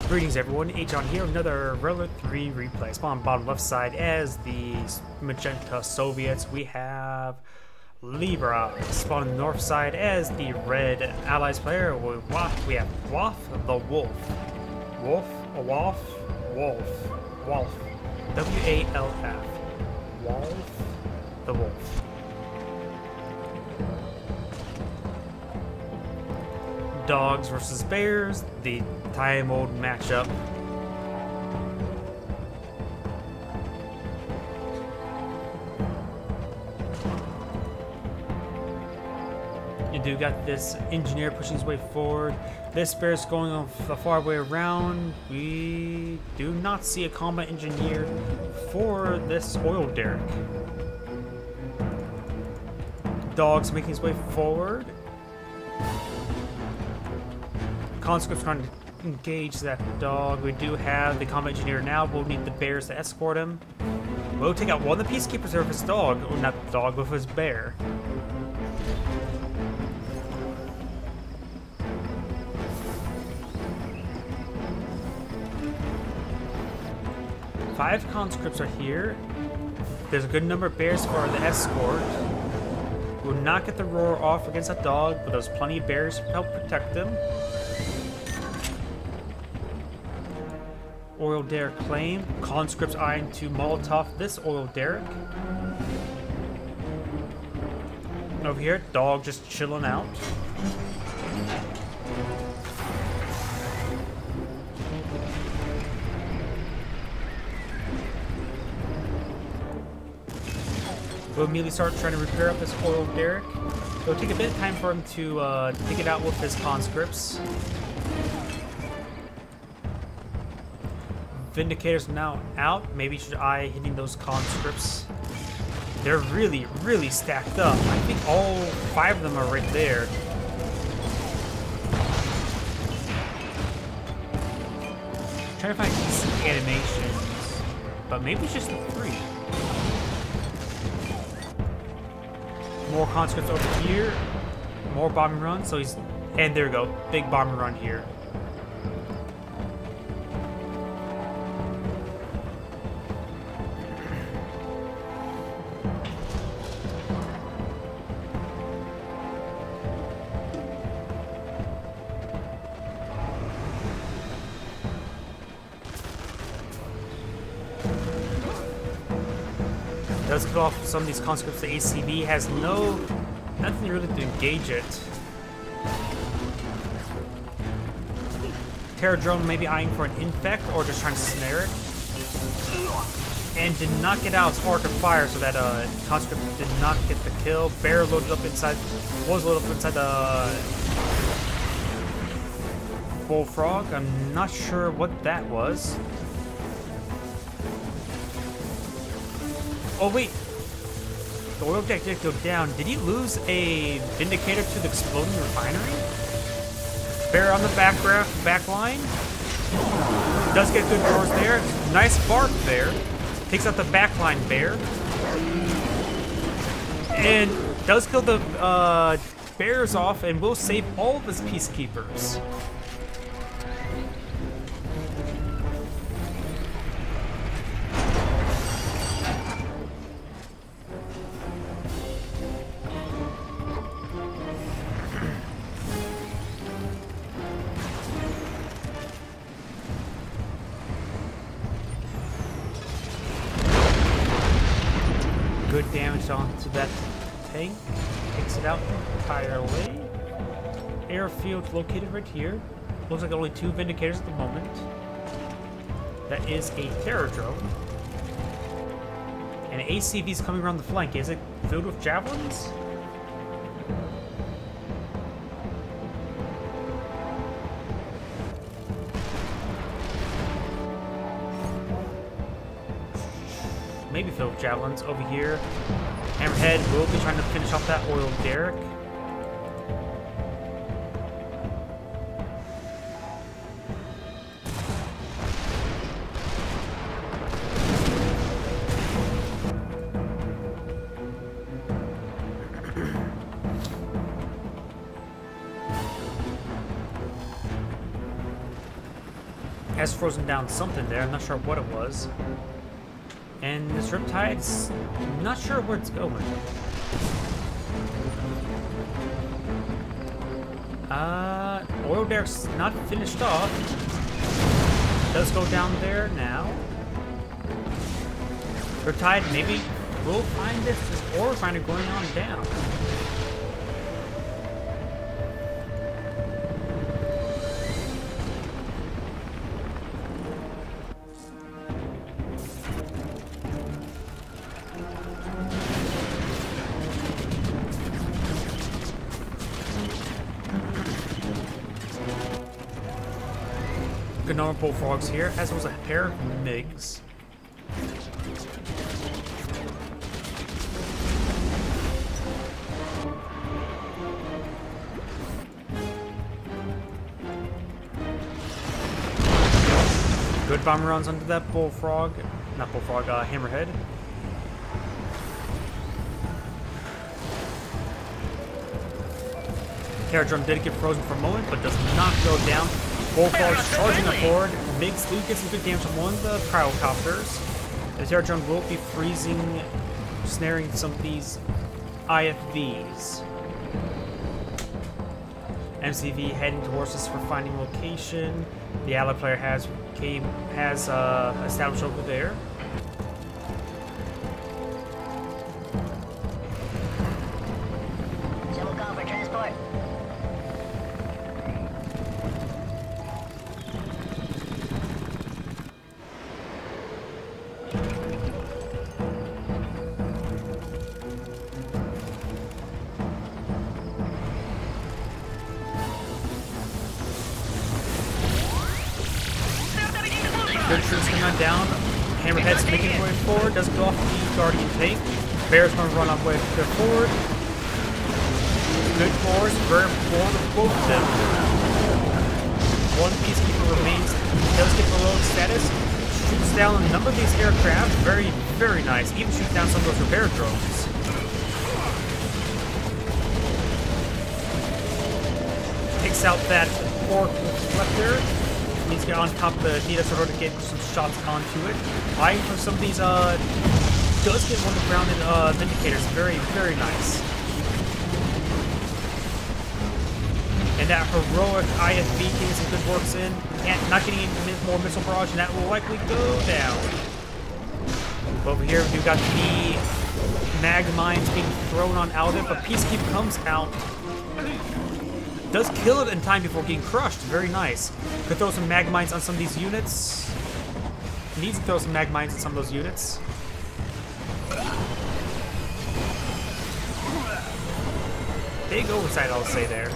Greetings everyone, Agion here, another Relic 3 replay. Spawn bottom left side as the magenta Soviets. We have Libra. Spawn on the north side as the red allies player. We have WalfTheWolf. Wolf. W-A-L-F. WalfTheWolf. Dogs versus bears, the time old matchup. You do got this engineer pushing his way forward. This bear's going on the far way around. We do not see a combat engineer for this oil derrick. Dog's making his way forward. Conscript's trying to engage that dog. We do have the combat engineer now. We'll need the bears to escort him. We'll take out one of the peacekeepers with his dog, or not the dog, with his bear. Five conscripts are here. There's a good number of bears for the escort. We'll not get the roar off against that dog, but there's plenty of bears to help protect him. Oil derrick claim. Conscripts eyeing to Molotov this oil derrick. Over here, dog just chilling out. We'll immediately start trying to repair up this oil derrick. It'll take a bit of time for him to take it out with his conscripts. Vindicators now out. Maybe you should eye hitting those conscripts. They're really, really stacked up. I think all five of them are right there. I'm trying to find decent animations, but maybe it's just the three. More conscripts over here. More bombing runs. So he's, and there we go, big bombing run here. Does cut off some of these conscripts. The ACV has nothing really to engage it. Terror drone maybe eyeing for an infect or just trying to snare it. And did not get out as hard to fire, so that conscript did not get the kill. Bear was loaded up inside the bullfrog. I'm not sure what that was. Oh wait, the oil deck did go down. Did he lose a Vindicator to the exploding refinery? Bear on the back line. Does get good drawers there. Nice bark there. Takes out the backline bear. And does kill the bears off and will save all of his peacekeepers. Good damage onto that tank. Takes it out entirely. Airfield located right here. Looks like only two Vindicators at the moment. That is a terror drone. And an ACV is coming around the flank. Is it filled with javelins? Maybe filled with javelins over here. Hammerhead will be trying to finish off that oil derrick. has frozen down something there. I'm not sure what it was. And this Riptide's not sure where it's going. Oil derrick's not finished off. Does go down there now. Riptide maybe will find this ore refiner going on down. Good number of bullfrogs here, as was a pair of MiGs. Good bomber runs onto that bullfrog, not bullfrog, hammerhead. Terror drum did get frozen for a moment, but does not go down. Bullfrog's charging up forward. MiGs do get some good damage on one of the cryocopters. The Terror drum will be freezing, snaring some of these IFVs. MCV heading towards us for finding location. The ally player has established over there. Civil call for transport. Good troops coming on down. Hammerhead's making his way forward. Doesn't go off the Guardian tank. Bear's going to run on way forward. Good force. Very important of both of them. One Peacekeeper remains. Does get below status. Shoots down a number of these aircraft. Very, very nice. Even shoots down some of those repair drones. Takes out that orc reflector. Needs to get on top of the DS in order to get some shots onto it. Eyeing for some of these, does get one of the grounded Vindicators. Very, very nice. And that heroic IFV getting some good works in. And not getting any more missile barrage, and that will likely go down. Over here, we've got the mag mines being thrown on out of it, but Peacekeeper comes out. Does kill it in time before getting crushed. Very nice. Could throw some mag mines on some of these units. Needs to throw some mag mines on some of those units. Big oversight, I'll say there.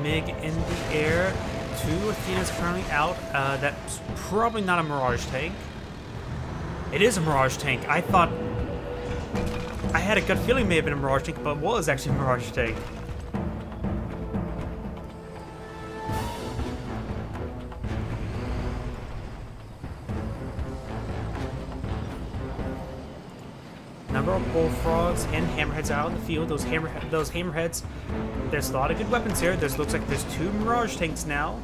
MiG in the air. 2 Athena's currently out. That's probably not a Mirage tank. It is a Mirage tank. I thought... I had a gut feeling it may have been a Mirage tank, but it was actually a Mirage tank. Number of bullfrogs and hammerheads out in the field. Those hammerheads. There's a lot of good weapons here. Looks like there's 2 Mirage tanks now.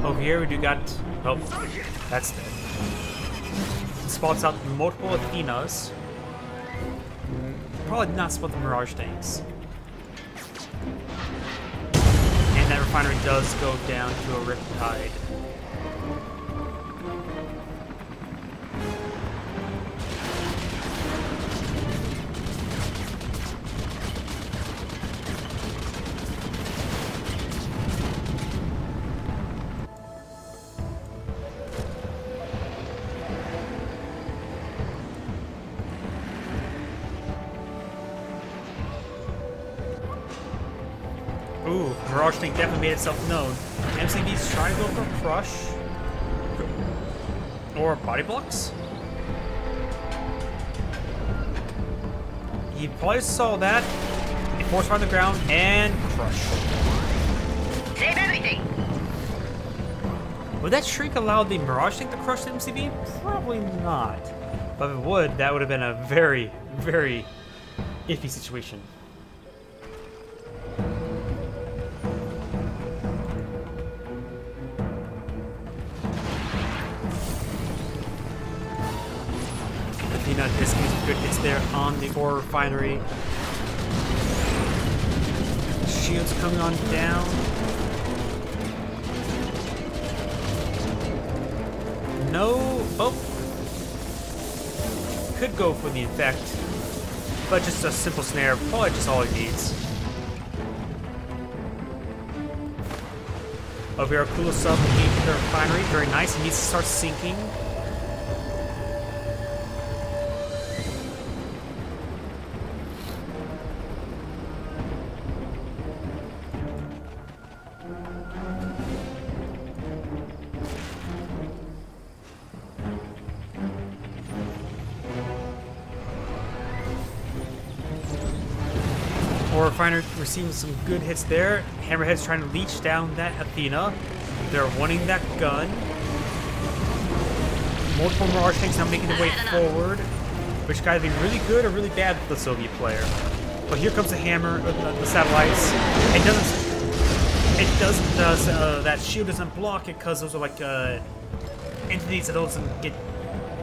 Over here we do got... Oh, that's dead. Spots out multiple Athenas. Probably not spot the Mirage tanks. And that refinery does go down to a Riptide. Ooh, Mirage Tank definitely made itself known. MCV's trying to go for Crush. Or Body Blocks? He probably saw that. He force fire on the ground and Crush. Save everything! Would that Shriek allow the Mirage Tank to crush the MCV? Probably not. But if it would, that would have been a very, very iffy situation. Athena disking some good hits there on the ore refinery. Shields coming on down. No. Oh. Could go for the infect. But just a simple snare, probably just all he needs. Over here, cool sub into the refinery. Very nice. He needs to start sinking. Refiner receiving some good hits there. Hammerhead's trying to leech down that Athena. They're wanting that gun. Multiple Mirage tanks now making their way forward, which could either be really good or really bad for the Soviet player. But here comes the hammer, the satellites. That shield doesn't block it because those are like entities that doesn't get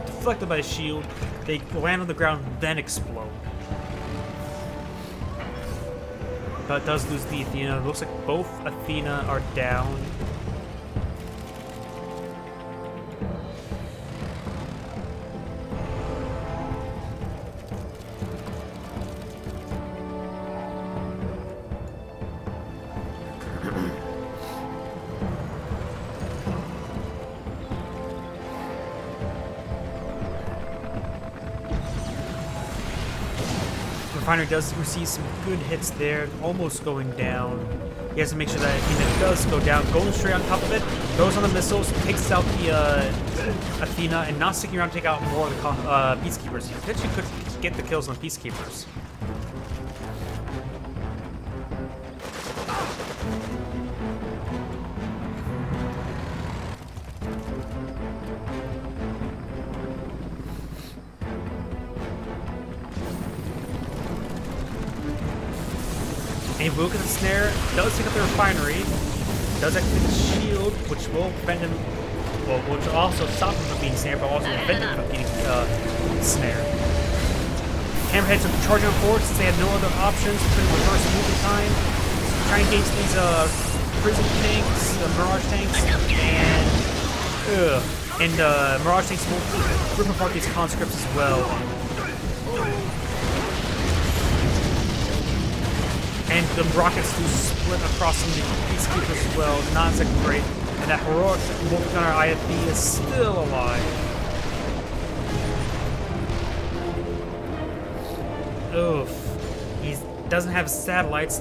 deflected by the shield. They land on the ground, then explode. But does lose the Athena. It looks like both Athena are down. Refiner does receive some good hits there, almost going down. He has to make sure that Athena does go down, going straight on top of it, goes on the missiles, takes out the Athena, and not sticking around to take out more of the Peacekeepers. He potentially could get the kills on the Peacekeepers. And if we look at the snare, does take up the refinery, does activate the shield, which will prevent him, well, which will also stop him from being snared, but also prevent him from being snared. Hammerheads are charging on forward since they have no other options, putting reverse movement time, try and engage these prison tanks, Mirage tanks, and Mirage tanks will rip apart these conscripts as well. And the rockets do split across some of the Peacekeepers as well, not exactly great. And that heroic Wolfgunner IFB is still alive. Oof. He doesn't have satellites.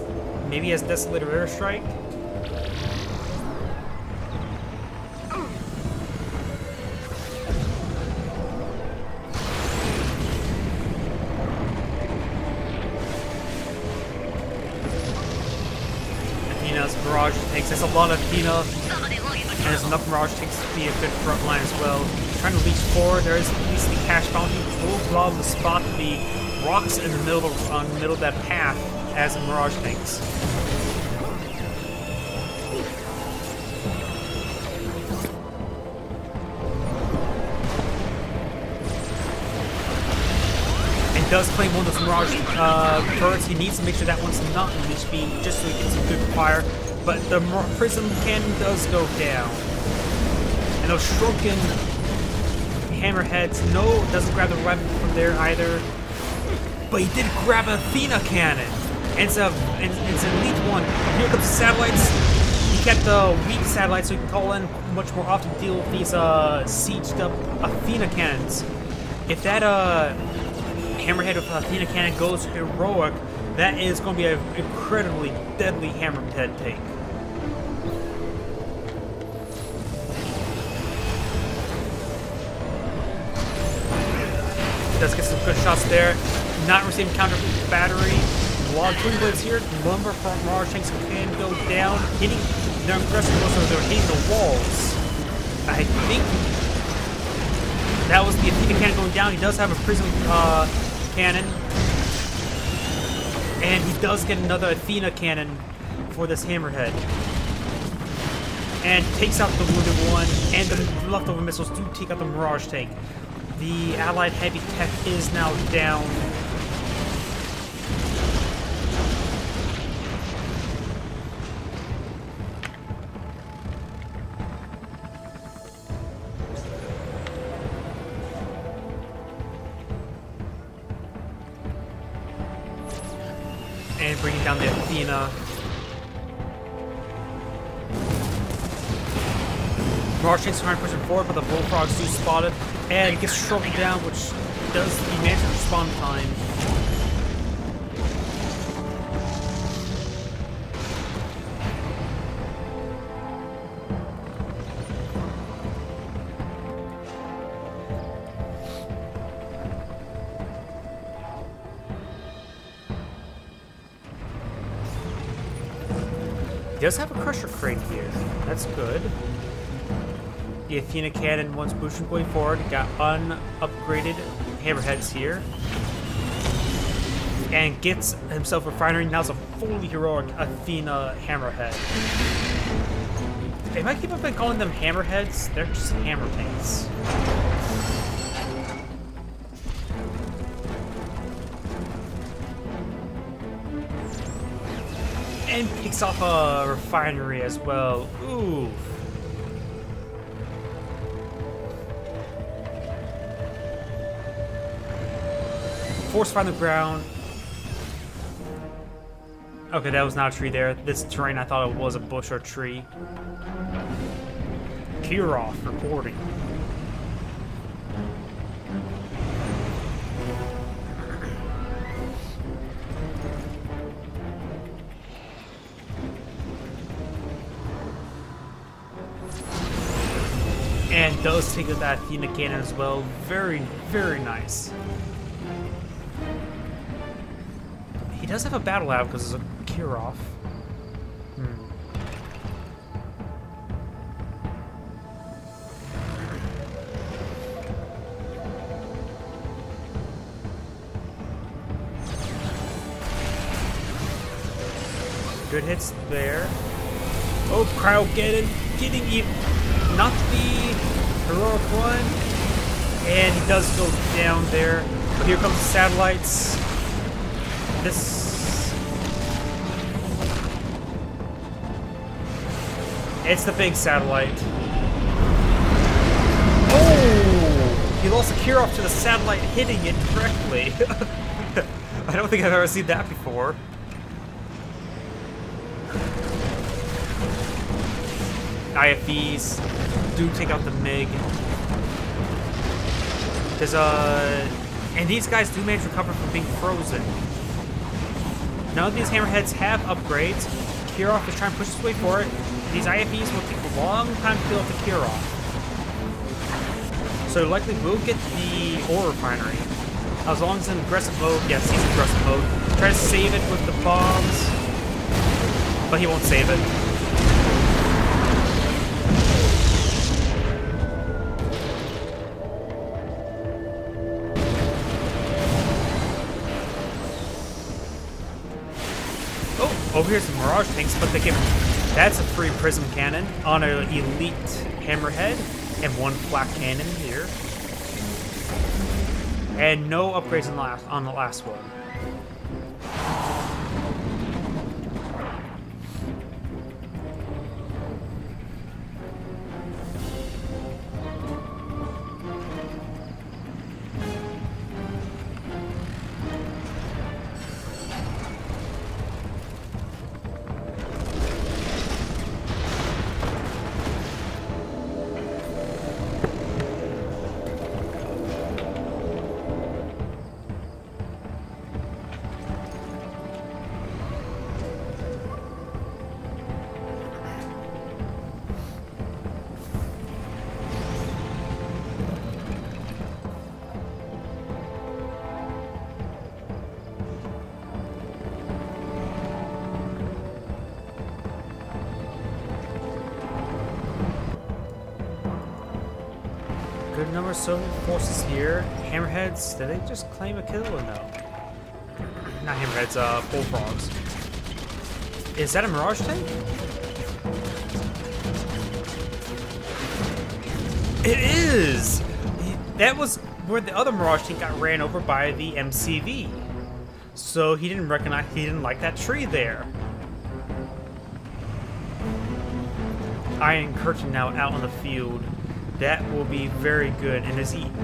Maybe he has Desolator Airstrike. Mirage tanks. There's a lot of Athena, and there's enough Mirage tanks to be a good front line as well. Trying to reach forward, there is at least the cash bounty, which will allow them to spot the rocks in the middle of that path as in Mirage tanks. And does claim one of those Mirage turrets. He needs to make sure that one's not in leech beam, just so he gets some good fire. But the prism cannon does go down. And those shrunken hammerheads, no, doesn't grab the weapon from there either. But he did grab an Athena cannon. And it's an elite one. Here comes the satellites. He kept the weak satellites so he can call in much more often to deal with these sieged up Athena cannons. If that Hammerhead with Athena Cannon goes heroic. That is going to be an incredibly deadly Hammerhead take. Does get some good shots there. Not receiving counter battery. A lot of twin blades here. Lumber from Mirage tanks can go down, hitting their aggressive most of they're hitting the walls. I think that was the Athena cannon going down. He does have a prism cannon. And he does get another Athena cannon for this Hammerhead. And takes out the wounded one, and the leftover missiles do take out the Mirage tank. The allied heavy tech is now down. And bringing down the Athena. Mirage tanks trying to push it forward, but the Bullfrogs do spot it. And it gets shrunk down, which does the manage respawn time. He does have a Crusher Crane here. That's good. The Athena cannon, once boosted going forward, got unupgraded Hammerheads here. And gets himself a refinery. Now it's a fully heroic Athena Hammerhead. If I keep up on calling them Hammerheads, they're just hammer tanks. And picks off a refinery as well. Ooh. Force find the ground. Okay, that was not a tree there. This terrain, I thought it was a bush or tree. Kirov reporting. And does take out that Athena cannon as well. Very, very nice. He does have a battle lab because it's a Kirov. Good hits there. Oh, Cryo getting you. Not the heroic one. And he does go down there. But here comes the satellites. It's the big satellite. Oh! He lost a Kirov to the satellite hitting it directly. I don't think I've ever seen that before. IFVs do take out the MiG. There's and these guys do manage to recover from being frozen. None of these Hammerheads have upgrades. Kirov is trying to push his way forward. These IFVs will take a long time to fill up the Kirov. So likely will get the ore refinery. As long as it's in aggressive mode. Yes, he's in aggressive mode. Try to save it with the bombs. But he won't save it. Over here's some Mirage tanks, but they give that's a free prism cannon on an elite Hammerhead, and one flak cannon here, and no upgrades on the last one. good number of Soviet forces here. Hammerheads, did they just claim a kill or no? Not hammerheads, bullfrogs. Is that a Mirage tank? It is! That was where the other Mirage tank got ran over by the MCV. So he didn't like that tree there. Iron Curtain now out on the field. That will be very good. And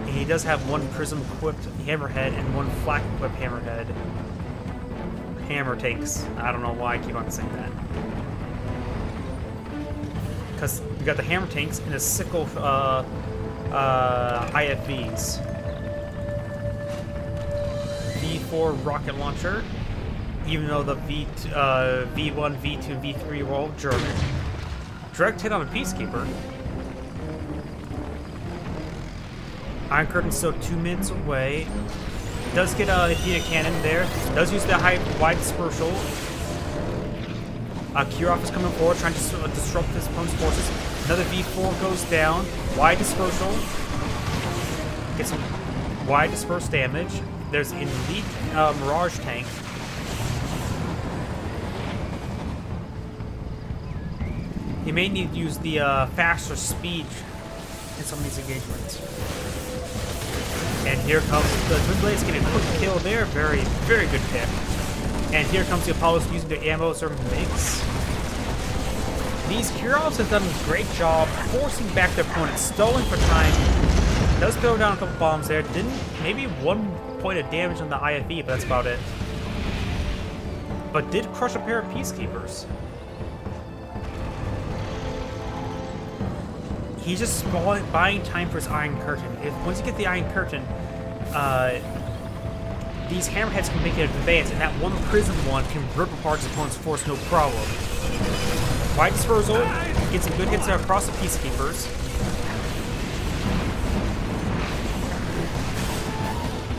he does have one prism equipped hammerhead and one flak equipped hammerhead. Hammer tanks. I don't know why I keep on saying that. Because we got the hammer tanks and the sickle IFVs. V4 rocket launcher. Even though the V1, V2, and V3 were all German. Direct hit on a Peacekeeper. Iron Curtain's still 2 minutes away. Does get a heated cannon there. Does use the wide dispersal. Kirov is coming forward, trying to disrupt his opponent's forces. Another V4 goes down. Wide dispersal. Gets some wide dispersed damage. There's an elite Mirage tank. You may need to use the faster speed in some of these engagements. And here comes the Twin Blades getting a quick kill there. Very, very good pick. And here comes the Apollos using their ammo server mix. These Kirovs have done a great job forcing back their opponent, stalling for time. Does throw down a couple bombs there. Maybe 1 point of damage on the IFV, but that's about it. But did crush a pair of Peacekeepers. He's just buying time for his Iron Curtain. Once you get the Iron Curtain, these hammerheads can make it advance, and that one prism one can rip apart his opponent's force no problem. Wide dispersal, gets some good hits there across the Peacekeepers.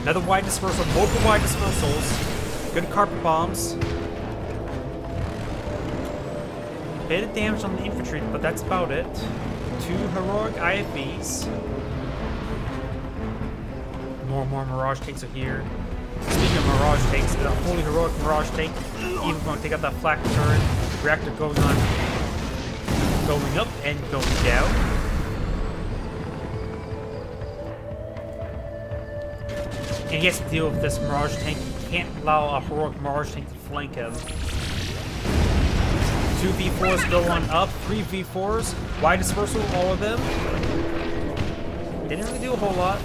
Another wide dispersal, multiple wide dispersals. Good carpet bombs. Bit of damage on the infantry, but that's about it. 2 heroic IFVs. More Mirage tanks are here. Speaking of Mirage tanks, the fully heroic Mirage tank, even going to take out that flak turret. Reactor going on, going up and going down. And he has to deal with this Mirage tank. He can't allow a heroic Mirage tank to flank him. 2 V4s go on up, 3 V4s, wide dispersal, all of them. Didn't really do a whole lot.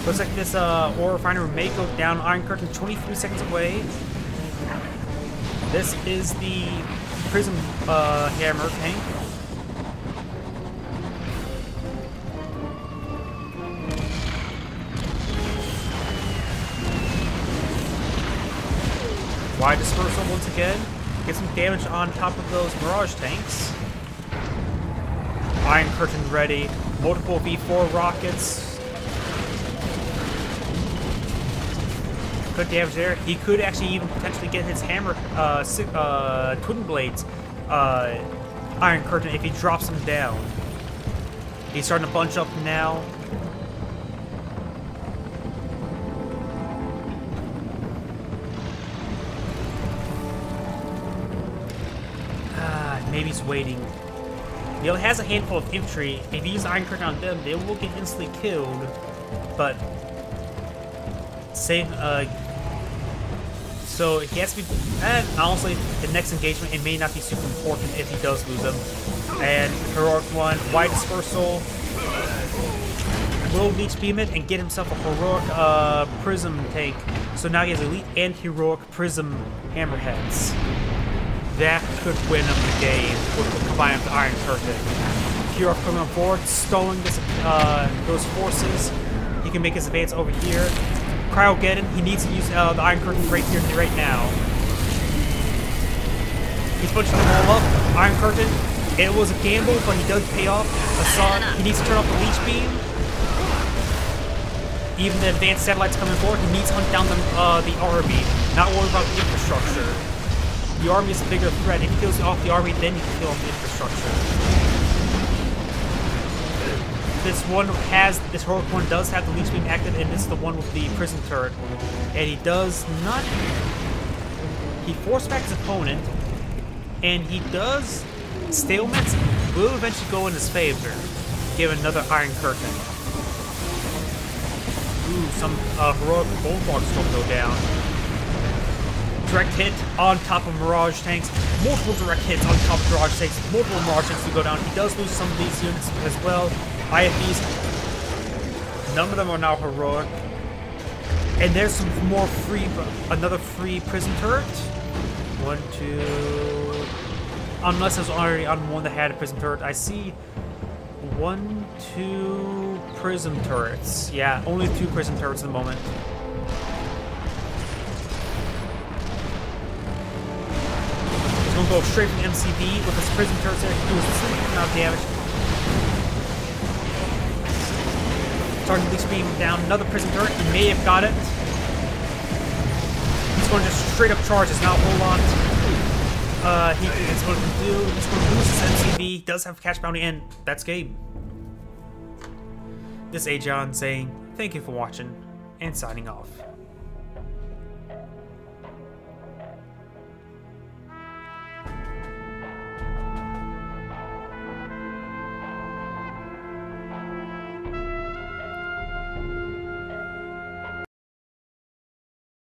Looks like this ore refiner may go down. Iron Curtain 23 seconds away. This is the Prism Hammer tank. Wide dispersal once again. Get some damage on top of those Mirage tanks. Iron Curtain ready. Multiple V4 rockets. Good damage there. He could actually even potentially get his hammer, Twin Blades Iron Curtain if he drops him down. He's starting to bunch up now. Maybe he's waiting. He only has a handful of infantry. If he uses Iron Curtain on them, they will get instantly killed. But save. So he has to be. And honestly, the next engagement, it may not be super important if he does lose them. And heroic one, wide dispersal. Will leech beam it and get himself a heroic prism tank. So now he has elite and heroic prism hammerheads. That could win him the game with combined with Iron Curtain. Kirov coming on board, stalling those forces. He can make his advance over here. Cryogeddon, he needs to use the Iron Curtain right here, right now. He's punching them all up. Iron Curtain, it was a gamble, but he does pay off. He needs to turn off the leech beam. Even the advanced satellites coming forward, he needs to hunt down the army. Not worry about the infrastructure. The army is a bigger threat. If he kills off the army, then he can kill off the infrastructure. this heroic one does have the leech beam active, and it's the one with the prison turret. And he does not. He force back his opponent, and he does stalemates will eventually go in his favor. Give another Iron Curtain. Ooh, some heroic bulldogs will go down. Direct hit on top of Mirage tanks. Multiple direct hits on top of Mirage tanks. Multiple Mirage tanks to go down. He does lose some of these units as well. IFBs. None of them are now heroic. And there's some more another free prison turret. 1, 2. Unless I was already on one that had a prison turret. I see 1, 2 prism turrets. Yeah, only 2 prison turrets at the moment. He's gonna go straight from MCV with his prison turrets there. He does the same amount of damage. Starting to beam down another prison turret. He may have got it. He's going to just straight up charge us. Now hold on. He's going to lose his MCV. He does have cash bounty, and that's game. This is Agion saying thank you for watching and signing off.